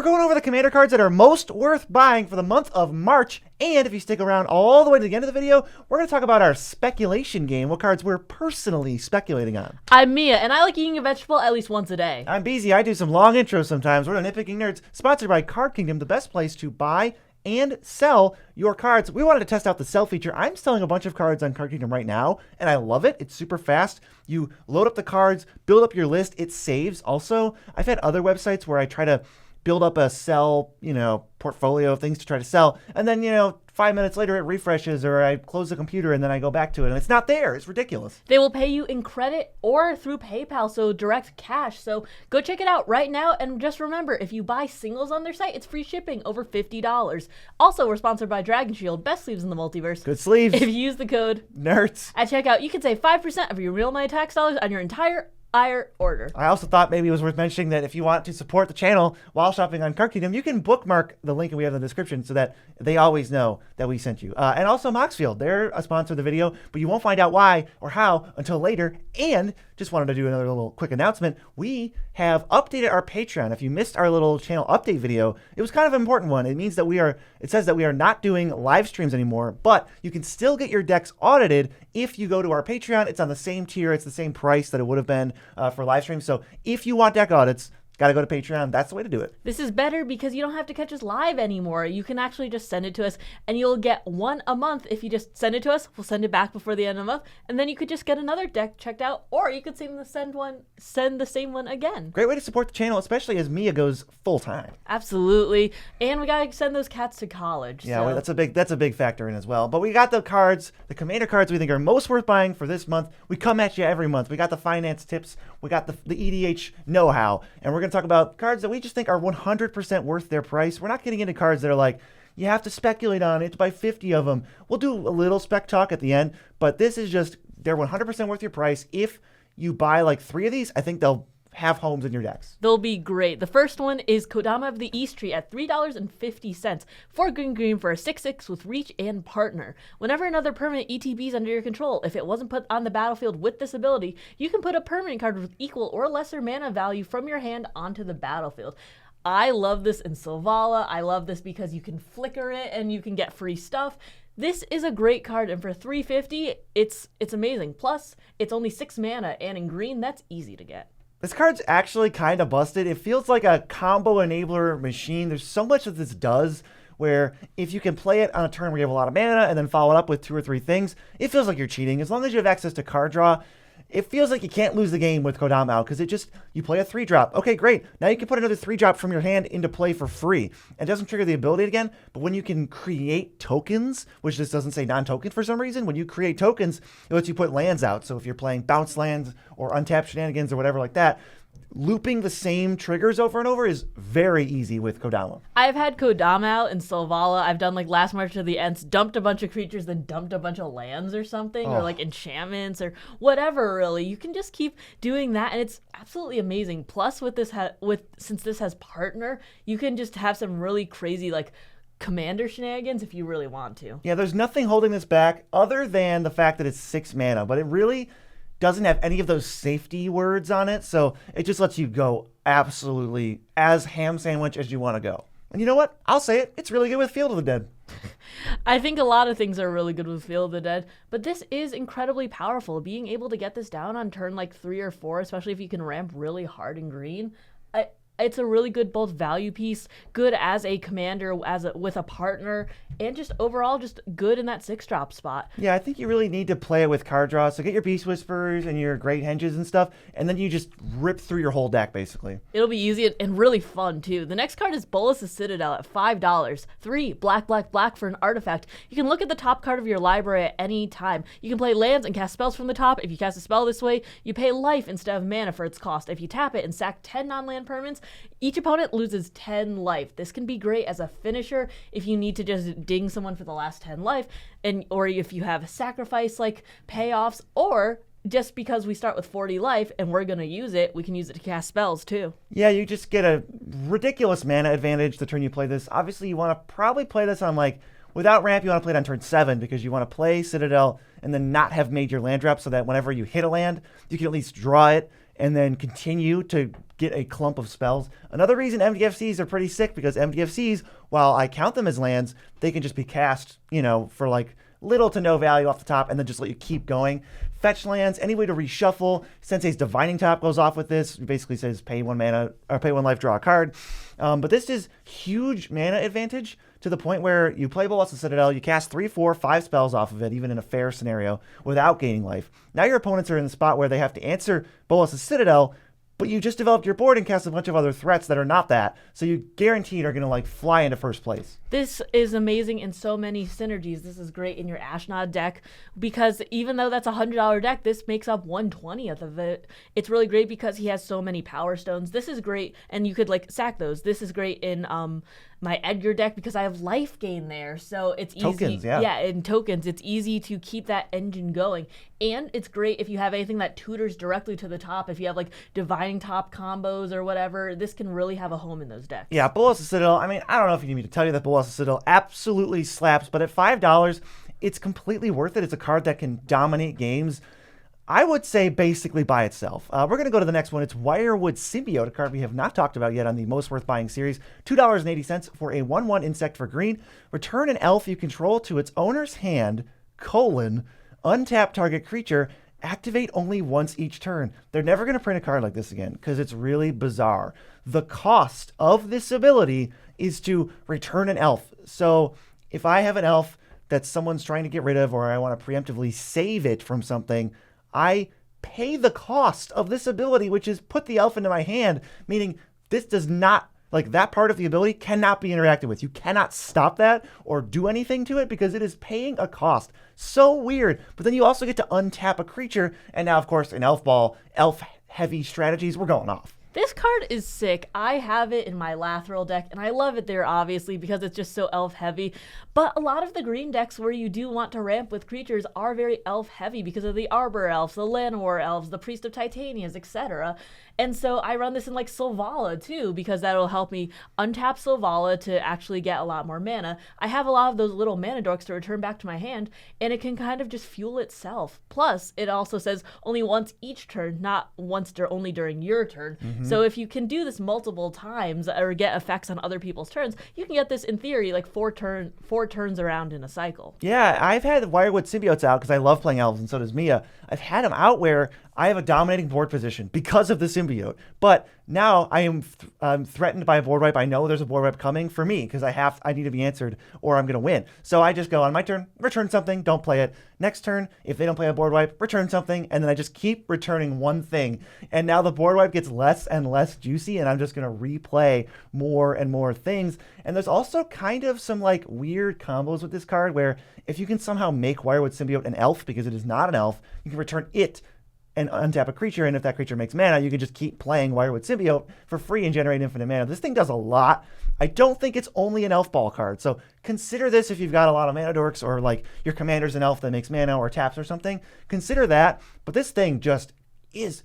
going over the commander cards that are most worth buying for the month of March. And if you stick around all the way to the end of the video, we're going to talk about our speculation game, what cards we're personally speculating on. I'm Mia, and I like eating a vegetable at least once a day. I'm Beezy. I do some long intros sometimes. We're the Nitpicking Nerds, sponsored by Card Kingdom, the best place to buy and sell your cards. We wanted to test out the sell feature. I'm selling a bunch of cards on Card Kingdom right now, and I love it. It's super fast. You load up the cards, build up your list. It saves also. I've had other websites where I try to build up a sell, portfolio of things to try to sell. And then, 5 minutes later it refreshes, or I close the computer and then I go back to it and it's not there. It's ridiculous. They will pay you in credit or through PayPal, so direct cash. So go check it out right now. And just remember, if you buy singles on their site, it's free shipping over $50. Also, we're sponsored by Dragon Shield, best sleeves in the multiverse. Good sleeves. If you use the code NERDS at checkout, you can save 5% of your real money tax dollars on your entire order. I also thought maybe it was worth mentioning that if you want to support the channel while shopping on Card Kingdom, you can bookmark the link that we have in the description so that they always know that we sent you. And also Moxfield, they're a sponsor of the video, but you won't find out why or how until later. And just wanted to do another little quick announcement. We have updated our Patreon. If you missed our little channel update video, it was kind of an important one. It means that it says that we are not doing live streams anymore, but you can still get your decks audited if you go to our Patreon. It's on the same tier. It's the same price that it would have been for live streams. So if you want deck audits, got to go to Patreon. That's the way to do it. This is better because you don't have to catch us live anymore. You can actually just send it to us, and you'll get one a month. If you just send it to us, we'll send it back before the end of the month, and then you could just get another deck checked out, or you could send the same one again. Great way to support the channel, especially as Mia goes full time. Absolutely, and we gotta send those cats to college. Yeah, so. that's a big factor in as well. But we got the cards, the commander cards we think are most worth buying for this month. We come at you every month. We got the finance tips, we got the EDH know-how, and we're gonna talk about cards that we just think are 100% worth their price. We're not getting into cards that are like, you have to speculate on it to buy 50 of them. We'll do a little spec talk at the end, but this is just, they're 100% worth your price. If you buy like 3 of these, I think they'll have homes in your decks. They'll be great. The first one is Kodama of the East Tree at $3.50 for green for a 6/6 with reach and partner. Whenever another permanent ETB is under your control, if it wasn't put on the battlefield with this ability, you can put a permanent card with equal or lesser mana value from your hand onto the battlefield. I love this in Selvala. I love this because you can flicker it and you can get free stuff. This is a great card, and for $3.50, it's amazing. Plus, it's only 6 mana, and in green, that's easy to get. This card's actually kind of busted. It feels like a combo enabler machine. There's so much that this does, where if you can play it on a turn where you have a lot of mana and then follow it up with 2 or 3 things, it feels like you're cheating. As long as you have access to card draw, it feels like you can't lose the game with Kodama out, because you play a 3-drop. Okay, great. Now you can put another 3-drop from your hand into play for free. It doesn't trigger the ability again, but when you can create tokens, which this doesn't say non-token for some reason, when you create tokens, it lets you put lands out. So if you're playing bounce lands or untapped shenanigans or whatever like that, looping the same triggers over and over is very easy with Kodama. I've had Kodama out in Selvala. I've done like Last March to the Ents, dumped a bunch of creatures, then dumped a bunch of lands or something, or like enchantments or whatever. Really, you can just keep doing that, and it's absolutely amazing. Plus, with this, since this has partner, you can just have some really crazy like commander shenanigans if you really want to. Yeah, there's nothing holding this back other than the fact that it's 6 mana, but it really doesn't have any of those safety words on it, so it just lets you go absolutely as ham sandwich as you want to go. And you know what? I'll say it. It's really good with Field of the Dead. I think a lot of things are really good with Field of the Dead, but this is incredibly powerful. Being able to get this down on turn like 3 or 4, especially if you can ramp really hard in green, it's a really good both value piece, good as a commander, with a partner, and just overall just good in that 6-drop spot. Yeah, I think you really need to play it with card draw. So get your Beast Whisperers and your Great Henges and stuff, and then you just rip through your whole deck, basically. It'll be easy and really fun, too. The next card is Bolas' Citadel at $5. 3 black for an artifact. You can look at the top card of your library at any time. You can play lands and cast spells from the top. If you cast a spell this way, you pay life instead of mana for its cost. If you tap it and sack 10 non-land permanents, each opponent loses 10 life. This can be great as a finisher if you need to just ding someone for the last 10 life, or if you have sacrifice like payoffs, or just because we start with 40 life and we're going to use it, we can use it to cast spells too. Yeah, you just get a ridiculous mana advantage the turn you play this. Obviously, you want to probably play this on without ramp, you want to play it on turn 7 because you want to play Citadel and then not have major land drops so that whenever you hit a land, you can at least draw it and then continue to get a clump of spells. Another reason MDFCs are pretty sick, because MDFCs, while I count them as lands, they can just be cast, for like little to no value off the top and then just let you keep going. Fetch lands, any way to reshuffle. Sensei's Divining Top goes off with this. It basically says pay 1 mana or pay 1 life, draw a card. But this is huge mana advantage to the point where you play Bolas the Citadel, you cast 3, 4, 5 spells off of it, even in a fair scenario, without gaining life. Now your opponents are in the spot where they have to answer Bolas the Citadel, but you just developed your board and cast a bunch of other threats that are not that. So you guaranteed are going to like fly into first place. This is amazing in so many synergies. This is great in your Ashnod deck, because even though that's a $100 deck, this makes up 1/20th of it. It's really great because he has so many Power Stones. This is great, and you could like sack those. This is great in my Edgar deck because I have life gain there, so it's easy. Tokens, yeah. In tokens, it's easy to keep that engine going. And it's great if you have anything that tutors directly to the top. If you have like Divining Top combos or whatever, this can really have a home in those decks. Yeah, Bolas the Citadel, I mean, I don't know if you need me to tell you that Bolas the Citadel absolutely slaps, but at $5, it's completely worth it. It's a card that can dominate games. I would say basically by itself. We're going to go to the next one. It's Wirewood Symbiote, a card we have not talked about yet on the Most Worth Buying series. $2.80 for a 1/1 insect for green. Return an elf you control to its owner's hand, untap target creature, activate only once each turn. They're never going to print a card like this again because it's really bizarre. The cost of this ability is to return an elf. So if I have an elf that someone's trying to get rid of, or I want to preemptively save it from something, I pay the cost of this ability, which is put the elf into my hand, meaning this does not, like that part of the ability cannot be interacted with. You cannot stop that or do anything to it because it is paying a cost. So weird. But then you also get to untap a creature. And now, of course, in elf heavy strategies, we're going off. This card is sick. I have it in my Lathril deck, and I love it there, obviously, because it's just so elf-heavy. But a lot of the green decks where you do want to ramp with creatures are very elf-heavy because of the Arbor Elves, the Llanowar Elves, the Priest of Titanias, etc. And so I run this in like Sylvala too, because that'll help me untap Sylvala to actually get a lot more mana. I have a lot of those little mana dorks to return back to my hand, and it can kind of just fuel itself. Plus, it also says only once each turn, not once only during your turn. So if you can do this multiple times or get effects on other people's turns, you can get this in theory like four turns around in a cycle. Yeah, I've had Wirewood Symbiotes out because I love playing elves, and so does Mia. I've had them out where I have a dominating board position because of the symbiote. But now I am threatened by a board wipe. I know there's a board wipe coming for me because I need to be answered or I'm going to win. So I just go on my turn, return something, don't play it. Next turn, if they don't play a board wipe, return something, and then I just keep returning one thing. And now the board wipe gets less and less juicy, and I'm just going to replay more and more things. And there's also kind of some like weird combos with this card where if you can somehow make Wirewood Symbiote an elf because it is not an elf, you can return it and untap a creature, and if that creature makes mana, you can just keep playing Wirewood Symbiote for free and generate infinite mana. This thing does a lot. I don't think it's only an elf ball card, so consider this if you've got a lot of mana dorks or like your commander's an elf that makes mana or taps or something. Consider that, but this thing just is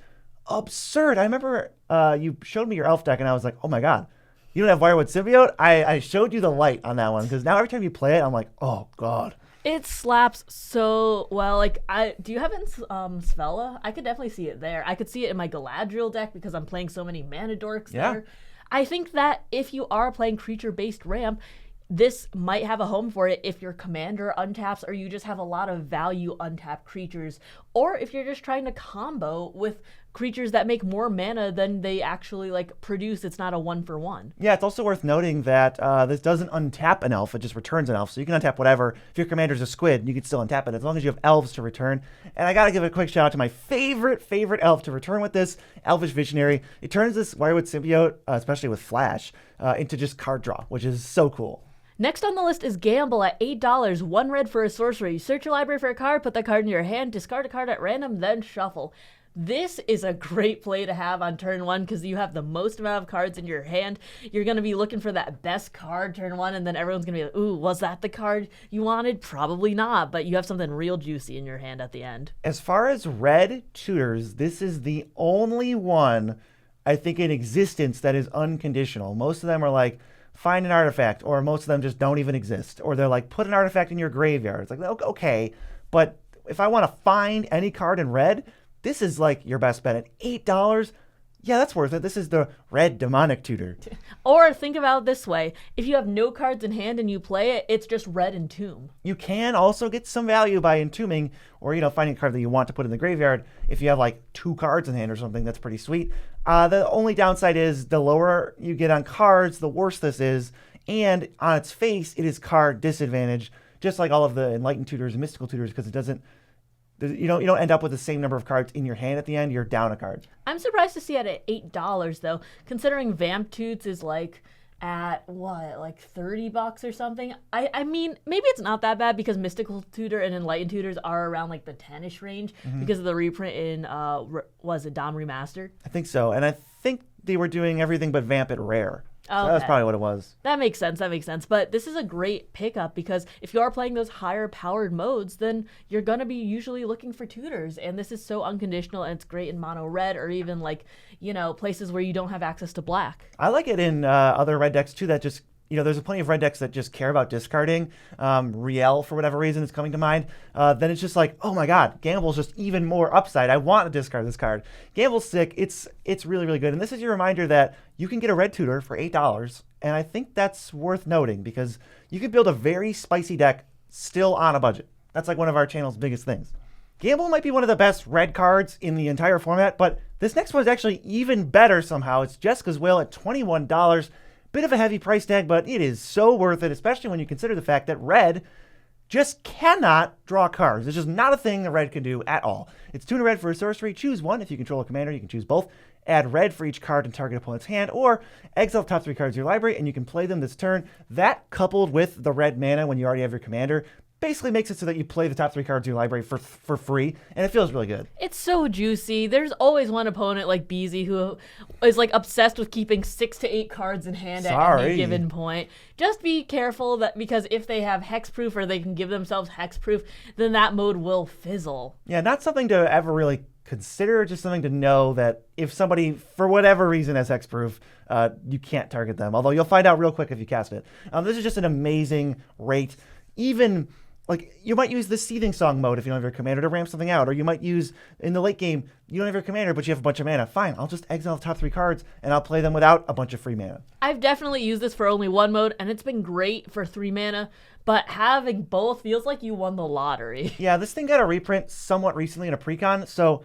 absurd. I remember you showed me your elf deck, and I was like, oh my god, you don't have Wirewood Symbiote? I showed you the light on that one, because now every time you play it, I'm like, oh god. It slaps so well. Like, do you have it in Svelva? I could definitely see it there. I could see it in my Galadriel deck because I'm playing so many mana dorks there. I think that if you are playing creature-based ramp, this might have a home for it if your commander untaps or you just have a lot of value untapped creatures, or if you're just trying to combo with creatures that make more mana than they actually like produce. It's not a 1-for-1. Yeah, it's also worth noting that this doesn't untap an elf, it just returns an elf. So you can untap whatever. If your commander's a squid, you can still untap it as long as you have elves to return. And I gotta give a quick shout out to my favorite elf to return with this, Elvish Visionary. It turns this Wirewood Symbiote, especially with Flash, into just card draw, which is so cool. Next on the list is Gamble at $8, 1 red for a sorcery. You search your library for a card, put that card in your hand, discard a card at random, then shuffle. This is a great play to have on turn 1 because you have the most amount of cards in your hand. You're going to be looking for that best card turn 1, and then everyone's going to be like, ooh, was that the card you wanted? Probably not, but you have something real juicy in your hand at the end. As far as red tutors, this is the only one I think in existence that is unconditional. Most of them are like, find an artifact, or most of them just don't even exist, or they're like, put an artifact in your graveyard. It's like, okay, but if I want to find any card in red, this is like your best bet. At $8, Yeah, that's worth it. This is the red demonic tutor. Or think about it this way. If you have no cards in hand and you play it, it's just red entomb. You can also get some value by entombing or, finding a card that you want to put in the graveyard. If you have like 2 cards in hand or something, that's pretty sweet. The only downside is the lower you get on cards, the worse this is. And on its face, it is card disadvantage, just like all of the enlightened tutors and mystical tutors, because it doesn't. You don't end up with the same number of cards in your hand at the end. You're down a card. I'm surprised to see it at $8 though, considering Vamp Toots is like at what, like $30 or something. I mean, maybe it's not that bad because Mystical Tutor and Enlightened Tutors are around like the 10ish range because of the reprint in was it Dom Remastered? I think so, and I think they were doing everything but Vamp at rare. Oh, so that's probably what it was. That makes sense. But this is a great pickup because if you are playing those higher powered modes, then you're going to be usually looking for tutors. And this is so unconditional and it's great in mono red or even like, places where you don't have access to black. I like it in other red decks too that just, there's plenty of red decks that just care about discarding. Riel, for whatever reason, is coming to mind. Then it's just like, oh my God, Gamble's just even more upside. I want to discard this card. Gamble's sick. It's really, really good. And this is your reminder that you can get a red tutor for $8. And I think that's worth noting because you can build a very spicy deck still on a budget. That's like one of our channel's biggest things. Gamble might be one of the best red cards in the entire format, but this next one is actually even better somehow. It's Jessica's Will at $21. Bit of a heavy price tag, but it is so worth it, especially when you consider the fact that red just cannot draw cards. It's just not a thing that red can do at all. It's 2 red for a sorcery. Choose one. If you control a commander, you can choose both. Add red for each card in target opponent's hand, or exile the top 3 cards of your library, and you can play them this turn. That, coupled with the red mana when you already have your commander, basically makes it so that you play the top 3 cards of your library for free, and it feels really good. It's so juicy. There's always one opponent like Beezy who is like obsessed with keeping 6 to 8 cards in hand at any given point. Just be careful that because if they have hexproof or they can give themselves hexproof, then that mode will fizzle. Yeah, not something to ever really consider, just something to know that if somebody, for whatever reason, has hexproof, you can't target them. Although you'll find out real quick if you cast it. This is just an amazing rate. Even like you might use the Seething Song mode if you don't have your commander to ramp something out, or you might use in the late game, you don't have your commander, but you have a bunch of mana. Fine, I'll just exile the top 3 cards and I'll play them without a bunch of free mana. I've definitely used this for only one mode, and it's been great for 3 mana, but having both feels like you won the lottery. Yeah, this thing got a reprint somewhat recently in a precon, so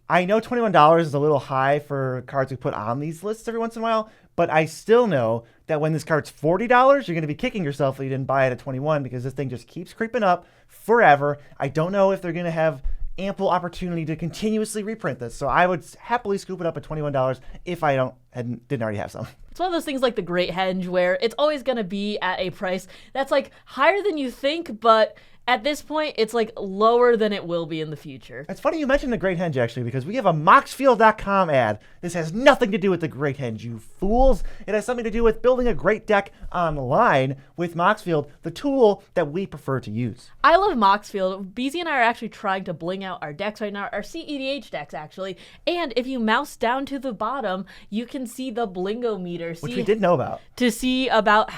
I know $21 is a little high for cards we put on these lists every once in a while, but I still know that when this card's $40, you're going to be kicking yourself that you didn't buy it at 21 because this thing just keeps creeping up forever. I don't know if they're going to have ample opportunity to continuously reprint this, so I would happily scoop it up at $21 if I didn't already have some. It's one of those things like the Great Henge where it's always going to be at a price that's like higher than you think, but at this point, it's like lower than it will be in the future. It's funny you mentioned the Great Henge, actually, because we have a Moxfield.com ad. This has nothing to do with the Great Henge, you fools. It has something to do with building a great deck online with Moxfield, the tool that we prefer to use. I love Moxfield. BZ and I are actually trying to bling out our decks right now, our CEDH decks, actually. And if you mouse down to the bottom, you can see the Blingo meter. Which we did know about. To see about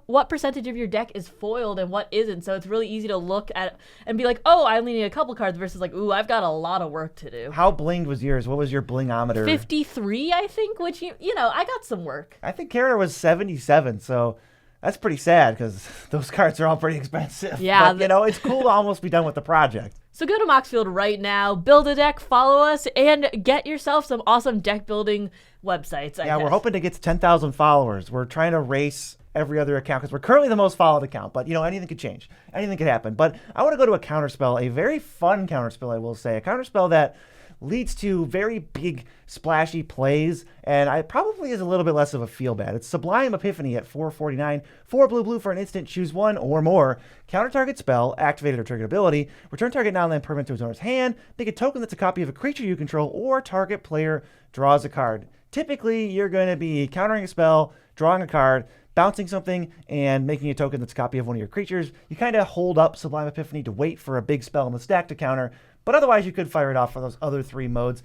what percentage of your deck is foiled and what isn't. So it's really easy to look at and be like, oh, I only need a couple cards versus like, ooh, I've got a lot of work to do. How blinged was yours? What was your blingometer? 53, I think, which, I got some work. I think Kara was 77, so that's pretty sad because those cards are all pretty expensive. Yeah. But, it's cool to almost be done with the project. So go to Moxfield right now, build a deck, follow us, and get yourself some awesome deck building websites. Yeah, we're hoping to get to 10,000 followers. We're trying to race every other account because we're currently the most followed account, but anything could change. Anything could happen. But I want to go to a counterspell, a very fun counterspell, I will say. A counterspell that leads to very big, splashy plays, and it probably is a little bit less of a feel bad. It's Sublime Epiphany at $4.49. 4 blue for an instant, choose one or more. Counter target spell, activated or triggered ability. Return target non-land permanent to its owner's hand. Make a token that's a copy of a creature you control, or target player draws a card. Typically, you're going to be countering a spell, drawing a card, bouncing something, and making a token that's a copy of one of your creatures. You kind of hold up Sublime Epiphany to wait for a big spell in the stack to counter, but otherwise you could fire it off for those other 3 modes.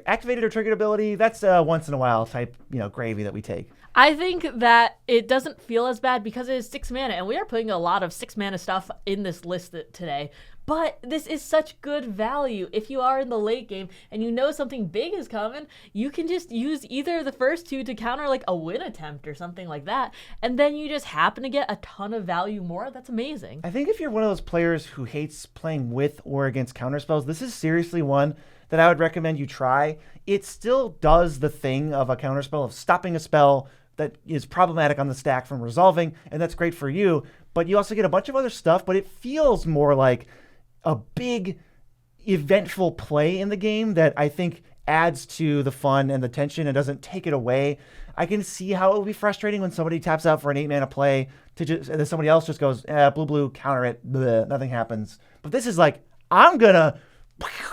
Activated or triggered ability, that's a once in a while type, gravy that we take. I think that it doesn't feel as bad because it is 6 mana, and we are putting a lot of 6 mana stuff in this list today. But this is such good value. If you are in the late game and you know something big is coming, you can just use either the first two to counter like a win attempt or something like that, and then you just happen to get a ton of value more. That's amazing. I think if you're one of those players who hates playing with or against counterspells, this is seriously one that I would recommend you try. It still does the thing of a counterspell, of stopping a spell that is problematic on the stack from resolving, and that's great for you. But you also get a bunch of other stuff, but it feels more like a big eventful play in the game that I think adds to the fun and the tension and doesn't take it away. I can see how it would be frustrating when somebody taps out for an 8-mana play to just, and then somebody else just goes, blue, counter it, bleh, nothing happens. But this is like, I'm gonna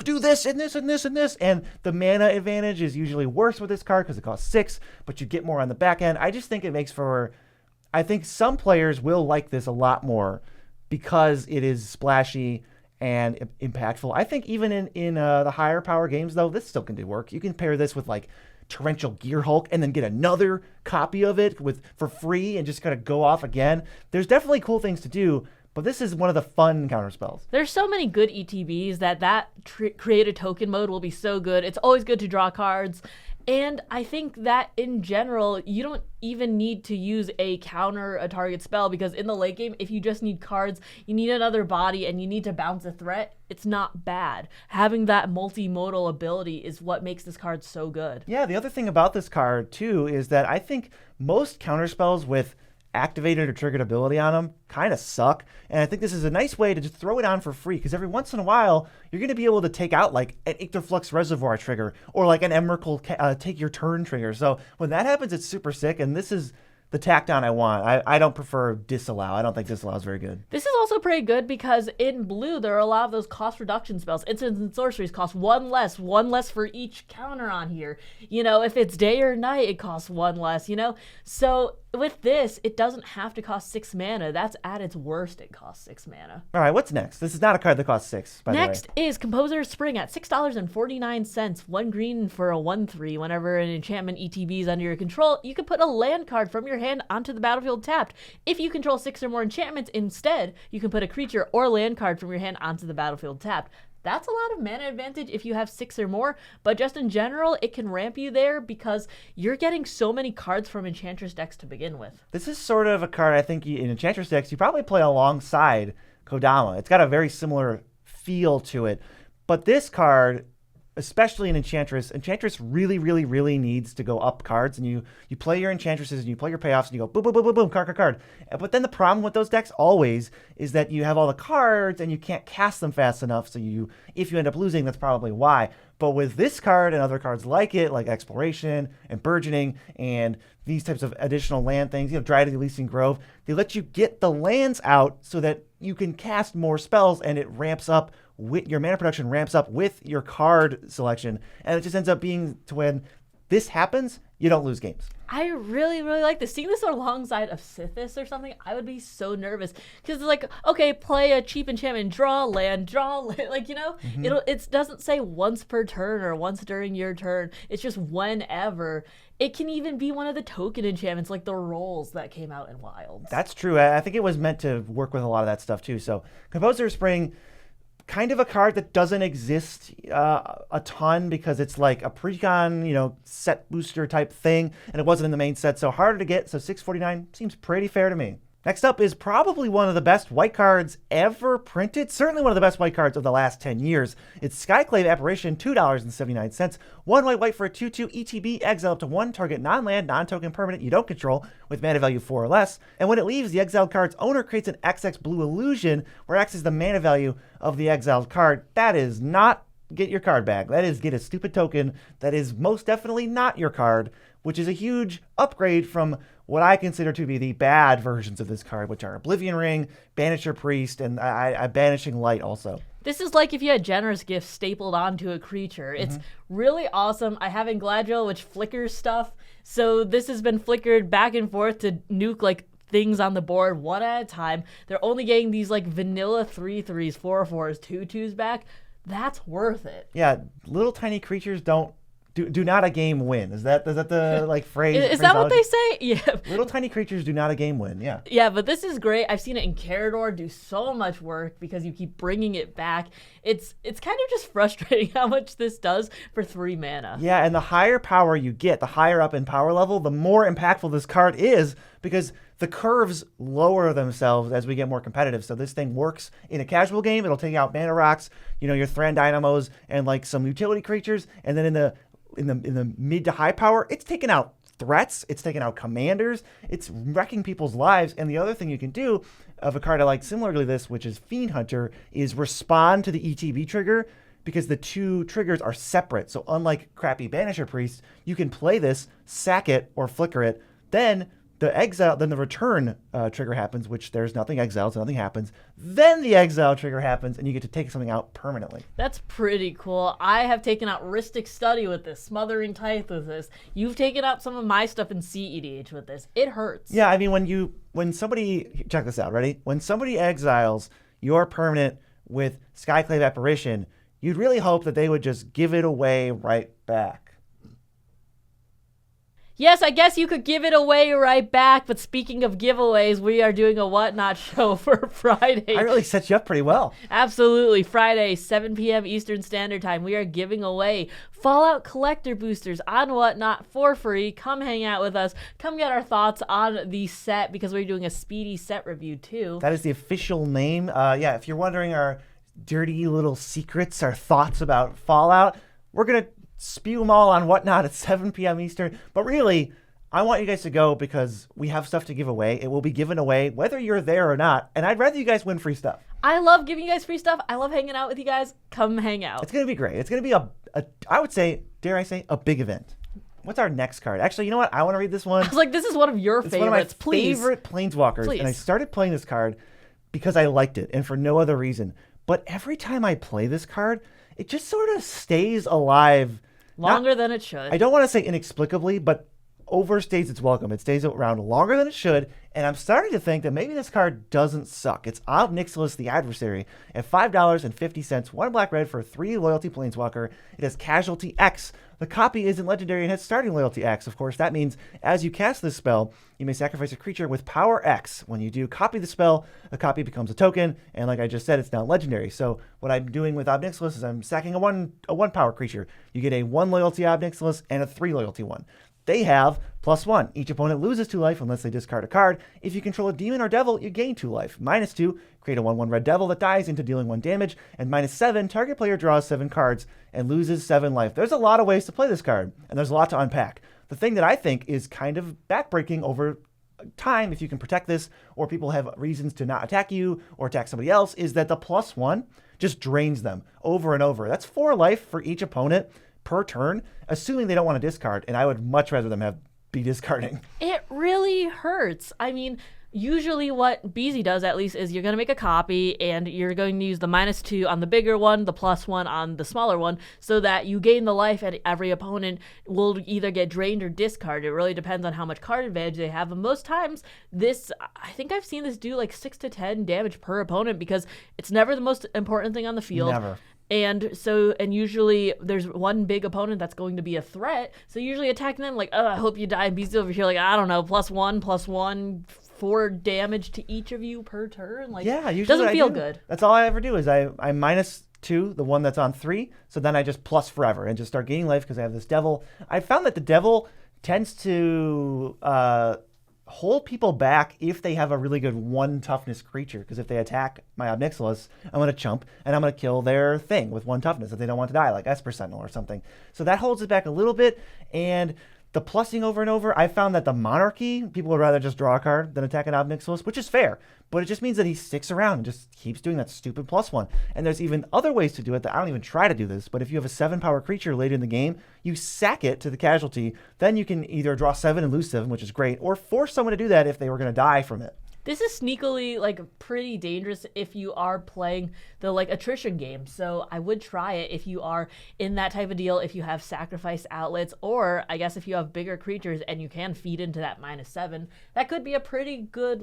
do this and this and this and this, and the mana advantage is usually worse with this card because it costs 6, but you get more on the back end. I just think it makes for, I think some players will like this a lot more because it is splashy and impactful. I think even in the higher power games, though, this still can do work. You can pair this with like Torrential Gear Hulk and then get another copy of it for free and just kind of go off again. There's definitely cool things to do, but this is one of the fun counterspells. There's so many good ETBs that create a token mode will be so good. It's always good to draw cards. And I think that in general, you don't even need to use a counter a target spell, because in the late game, if you just need cards, you need another body, and you need to bounce a threat, it's not bad. Having that multimodal ability is what makes this card so good. Yeah, the other thing about this card, too, is that I think most counterspells with activated or triggered ability on them kind of suck, and I think this is a nice way to just throw it on for free, because every once in a while you're going to be able to take out like an Ictoflux Reservoir trigger or like an Emrakul take your turn trigger. So when that happens, it's super sick, and this is the tack down I want. I don't prefer Disallow. I don't think Disallow is very good. This is also pretty good because in blue, there are a lot of those cost reduction spells. Instants and sorceries cost one less for each counter on here. You know, if it's day or night, it costs one less, you know? So with this, it doesn't have to cost 6 mana. That's at its worst, it costs 6 mana. All right, what's next? This is not a card that costs 6, by the way. Next is Composer's Spring at $6.49. 1 green for a 1/3. Whenever an enchantment ETB is under your control, you can put a land card from your hand onto the battlefield tapped. If you control 6 or more enchantments instead, you can put a creature or land card from your hand onto the battlefield tapped. That's a lot of mana advantage if you have 6 or more, but just in general, it can ramp you there because you're getting so many cards from Enchantress decks to begin with. This is sort of a card I think in Enchantress decks you probably play alongside Kodama. It's got a very similar feel to it, but this card, especially in Enchantress really needs to go up cards, and you play your Enchantresses and you play your payoffs and you go boom, boom, boom, boom, boom, card. But then the problem with those decks always is that you have all the cards and you can't cast them fast enough, so if you end up losing, that's probably why. But with this card and other cards like it, like Exploration and Burgeoning and these types of additional land things, Dryad of the Elysian Grove, they let you get the lands out so that you can cast more spells, and it ramps up your mana production ramps up with your card selection, and it just ends up being to when this happens, you don't lose games. I really like this. Seeing this alongside of Sithis or something, I would be so nervous because it's like, okay, play a cheap enchantment, draw land, like, it doesn't say once per turn or once during your turn. It's just whenever. It can even be one of the token enchantments like the rolls that came out in Wilds. That's true. I think it was meant to work with a lot of that stuff too. So Composer Spring, kind of a card that doesn't exist a ton because it's like a precon, set booster type thing, and it wasn't in the main set, so harder to get. So $6.49 seems pretty fair to me. Next up is probably one of the best white cards ever printed. Certainly one of the best white cards of the last 10 years. It's Skyclave Apparition, $2.79. 1 white for a 2/2 ETB, exile up to 1 target non-land, non-token permanent you don't control with mana value 4 or less. And when it leaves, the exiled card's owner creates an XX blue illusion where X is the mana value of the exiled card. That is not get your card back. That is get a stupid token that is most definitely not your card, which is a huge upgrade from what I consider to be the bad versions of this card, which are Oblivion Ring, Banisher Priest, and Banishing Light also. This is like if you had Generous Gift stapled onto a creature. It's really awesome. I have Ingladriel, which flickers stuff, so this has been flickered back and forth to nuke like things on the board one at a time. They're only getting these like vanilla 3/3s, 4/4s, 2/2s back. That's worth it. Yeah, little tiny creatures don't Do not a game win. Is that the like phrase? Is that what they say? Yeah. Little tiny creatures do not a game win. Yeah. Yeah, but this is great. I've seen it in Carador do so much work because you keep bringing it back. It's kind of just frustrating how much this does for 3 mana. Yeah, and the higher power you get, the higher up in power level, the more impactful this card is because the curves lower themselves as we get more competitive. So this thing works in a casual game. It'll take out mana rocks, your Thran Dynamos and like some utility creatures, and then in the mid to high power, it's taking out threats, it's taking out commanders, it's wrecking people's lives. And the other thing you can do of a card I like similar to this, which is Fiend Hunter, is respond to the ETB trigger because the 2 triggers are separate. So unlike crappy Banisher Priest, you can play this, sack it, or flicker it. Then the return trigger happens, which there's nothing exiled, so nothing happens. Then the exile trigger happens, and you get to take something out permanently. That's pretty cool. I have taken out Rhystic Study with this, Smothering Tithe with this. You've taken out some of my stuff in CEDH with this. It hurts. Yeah, I mean, when somebody, check this out, ready? When somebody exiles your permanent with Skyclave Apparition, you'd really hope that they would just give it away right back. Yes, I guess you could give it away right back, but speaking of giveaways, we are doing a Whatnot show for Friday. I really set you up pretty well. Absolutely. Friday, 7 p.m. Eastern Standard Time, we are giving away Fallout Collector Boosters on Whatnot for free. Come hang out with us. Come get our thoughts on the set because we're doing a speedy set review too. That is the official name. If you're wondering our dirty little secrets, our thoughts about Fallout, we're going to spew them all on Whatnot at 7 p.m. Eastern. But really, I want you guys to go because we have stuff to give away. It will be given away whether you're there or not. And I'd rather you guys win free stuff. I love giving you guys free stuff. I love hanging out with you guys. Come hang out. It's going to be great. It's going to be I would say, dare I say, a big event. What's our next card? Actually, you know what? I want to read this one. I was like, this is one of your favorites. One of my Please. favorite Planeswalkers. Please. And I started playing this card because I liked it and for no other reason. But every time I play this card, it just sort of stays alive. Longer than it should. I don't want to say inexplicably, but overstays its welcome. It stays around longer than it should, and I'm starting to think that maybe this card doesn't suck. It's Ob Nixilis the Adversary at $5.50, 1 black-red for 3 loyalty Planeswalker. It has Casualty X. The copy isn't legendary and has starting loyalty X. Of course, that means as you cast this spell, you may sacrifice a creature with power X. When you do copy the spell, the copy becomes a token, and like I just said, it's now legendary. So what I'm doing with Ob Nixilis is I'm sacking a one power creature. You get a 1 loyalty Ob Nixilis and a 3 loyalty one. They have +1. Each opponent loses 2 life unless they discard a card. If you control a demon or devil, you gain 2 life. -2, create a 1/1 red devil that dies into dealing 1 damage. And -7, target player draws 7 cards and loses 7 life. There's a lot of ways to play this card, and there's a lot to unpack. The thing that I think is kind of backbreaking over time, if you can protect this, or people have reasons to not attack you or attack somebody else, is that the +1 just drains them over and over. That's 4 life for each opponent per turn, assuming they don't want to discard, and I would much rather them be discarding. It really hurts. I mean, usually what BZ does at least is you're going to make a copy and you're going to use the -2 on the bigger one, the +1 on the smaller one, so that you gain the life and every opponent will either get drained or discarded. It really depends on how much card advantage they have. And most times I think I've seen this do like 6 to 10 damage per opponent because it's never the most important thing on the field. Never. And usually there's one big opponent that's going to be a threat. So usually attacking them like, oh, I hope you die. And BZ over here like, I don't know, +1, 4 damage to each of you per turn. Like, yeah, usually doesn't feel good. That's all I ever do is I -2, the one that's on 3. So then I just plus forever and just start gaining life because I have this devil. I found that the devil tends to hold people back if they have a really good 1 toughness creature, because if they attack my Ob Nixilis, I'm going to chump and I'm going to kill their thing with 1 toughness if they don't want to die, like Esper Sentinel or something. So that holds it back a little bit, and the plussing over and over, I found that the Monarchy, people would rather just draw a card than attack an Ob Nixilis, which is fair, but it just means that he sticks around and just keeps doing that stupid +1. And there's even other ways to do it that I don't even try to do this, but if you have a 7-power creature later in the game, you sack it to the casualty, then you can either draw 7 and lose 7, which is great, or force someone to do that if they were going to die from it. This is sneakily like pretty dangerous if you are playing the like attrition game. So I would try it if you are in that type of deal, if you have sacrifice outlets, or I guess if you have bigger creatures and you can feed into that -7, that could be a pretty good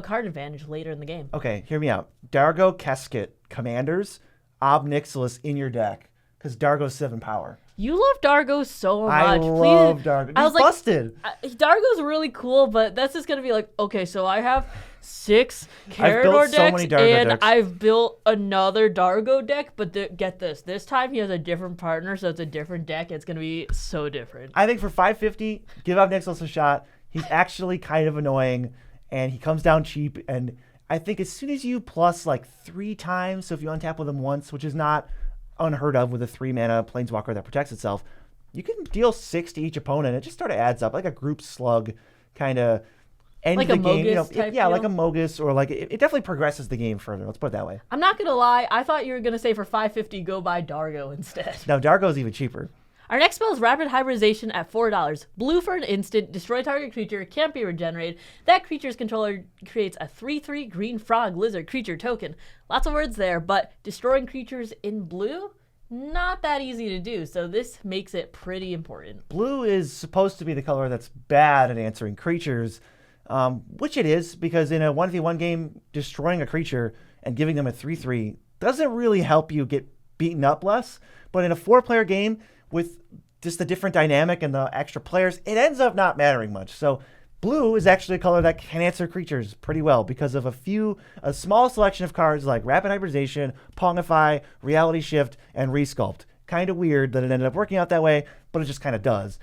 card advantage later in the game. Okay, hear me out. Dargo Casket Commanders, Ob Nixilis in your deck, because Dargo's 7 power. You love Dargo so much. I love Dargo. I was like, busted. Dargo's really cool, but that's just gonna be like, okay, so I have 6 Carador so decks, many Dargo and decks. I've built another Dargo deck, but get this. This time he has a different partner, so it's a different deck. It's gonna be so different. I think for $5.50, give out Nixos a shot. He's actually kind of annoying, and he comes down cheap. And I think as soon as you plus like 3 times, so if you untap with him once, which is not unheard of with a 3-mana Planeswalker that protects itself, you can deal 6 to each opponent. It just sort of adds up, like a group slug kind of end Like the a game. Mogus type yeah, like a deal? Mogus, or like it definitely progresses the game further. Let's put it that way. I'm not gonna lie. I thought you were gonna say for $5.50, go buy Dargo instead. Now Dargo's even cheaper. Our next spell is Rapid Hybridization at $4. Blue for an instant, destroy target creature, can't be regenerated. That creature's controller creates a 3/3 green frog lizard creature token. Lots of words there, but destroying creatures in blue? Not that easy to do, so this makes it pretty important. Blue is supposed to be the color that's bad at answering creatures, which it is, because in a 1v1 game, destroying a creature and giving them a 3/3 doesn't really help you get beaten up less. But in a 4-player game, with just the different dynamic and the extra players, it ends up not mattering much. So blue is actually a color that can answer creatures pretty well because of a small selection of cards like Rapid Hybridization, Pongify, Reality Shift, and Resculpt. Kind of weird that it ended up working out that way, but it just kind of does.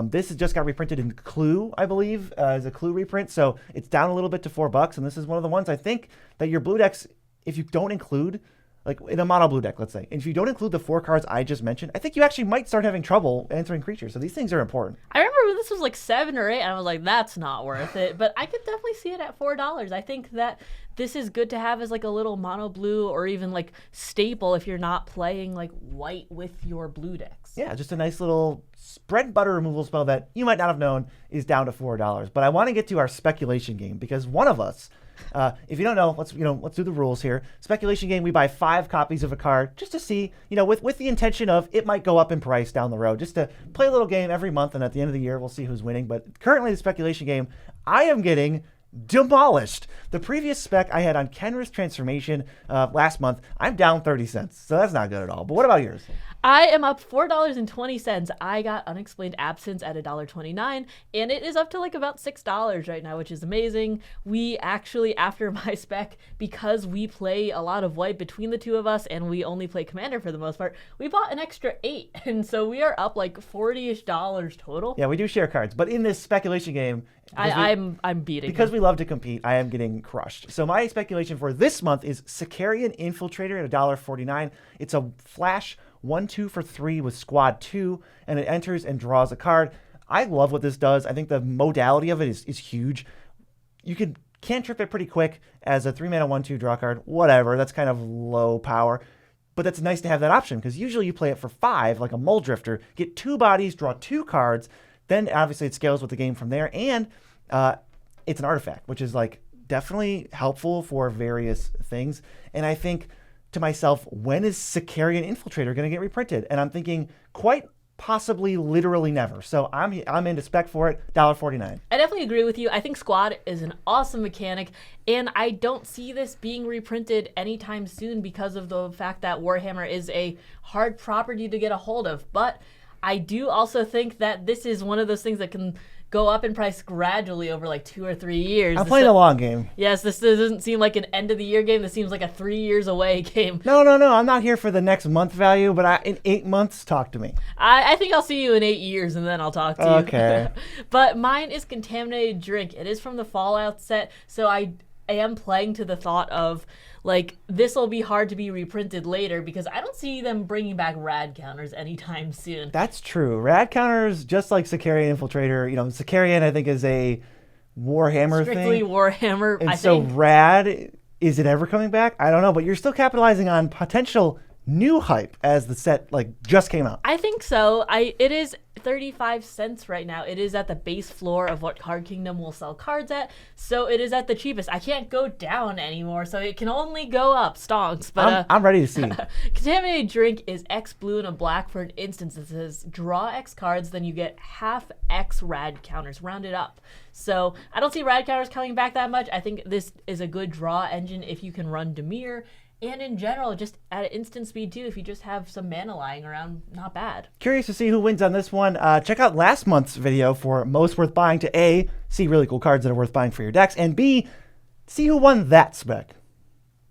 This has just got reprinted in Clue, I believe, as a Clue reprint, so it's down a little bit to $4, and this is one of the ones I think that your blue decks, if you don't include, like in a mono blue deck, let's say, and if you don't include the 4 cards I just mentioned, I think you actually might start having trouble answering creatures. So these things are important. I remember when this was like 7 or 8, and I was like, that's not worth it. But I could definitely see it at $4. I think that this is good to have as like a little mono blue or even like staple if you're not playing like white with your blue decks. Yeah, just a nice little bread and butter removal spell that you might not have known is down to $4. But I want to get to our speculation game because one of us, if you don't know, let's do the rules here. Speculation game, we buy 5 copies of a card just to see, with the intention of it might go up in price down the road, just to play a little game every month, and at the end of the year we'll see who's winning. But currently the speculation game, I am getting demolished. The previous spec I had on Kenra's Transformation last month, I'm down 30 cents, so that's not good at all. But what about yours? I am up $4.20. I got Unexplained Absence at $1.29, and it is up to like about $6 right now, which is amazing. We actually, after my spec, because we play a lot of white between the two of us, and we only play Commander for the most part, we bought an extra 8, and so we are up like $40-ish total. Yeah, we do share cards, but in this speculation game, I'm beating because him. we love to compete. I am getting crushed. So my speculation for this month is Sicarian Infiltrator at $1.49. It's a flash 1/2 for 3 with Squad 2, and it enters and draws a card. I love what this does. I think the modality of it is huge. You can cantrip it pretty quick as a 3-mana 1/2 draw card. Whatever, that's kind of low power. But that's nice to have that option because usually you play it for 5, like a Mole Drifter, get 2 bodies, draw 2 cards. Then obviously it scales with the game from there, and it's an artifact, which is like definitely helpful for various things. And I think to myself, when is Sicarian Infiltrator going to get reprinted? And I'm thinking quite possibly literally never. So I'm into spec for it, $1.49. I definitely agree with you. I think Squad is an awesome mechanic, and I don't see this being reprinted anytime soon because of the fact that Warhammer is a hard property to get a hold of. But I do also think that this is one of those things that can go up in price gradually over like 2 or 3 years. I'm playing a long game. Yes, this doesn't seem like an end of the year game. This seems like a 3 years away game. No. I'm not here for the next month value, but in 8 months, talk to me. I think I'll see you in 8 years and then I'll talk to you. Okay. But mine is Contaminated Drink. It is from the Fallout set, so I am playing to the thought of like this will be hard to be reprinted later because I don't see them bringing back rad counters anytime soon. That's true. Rad counters, just like Sicarian Infiltrator, Sicarian I think is a Warhammer Strictly thing. Warhammer, And I so think. rad, is it ever coming back? I don't know, but you're still capitalizing on potential new hype as the set just came out. I think so. It is 35 cents right now. It is at the base floor of what Card Kingdom will sell cards at, so it is at the cheapest. I can't go down anymore, so it can only go up stonks. But I'm ready to see. Contaminated Drink is X blue and a black for an instance. It says draw X cards, then you get half X rad counters, rounded up. So I don't see rad counters coming back that much. I think this is a good draw engine if you can run Dimir And in general, just at instant speed too, if you just have some mana lying around, not bad. Curious to see who wins on this one. Check out last month's video for most worth buying to A, see really cool cards that are worth buying for your decks, and B, see who won that spec.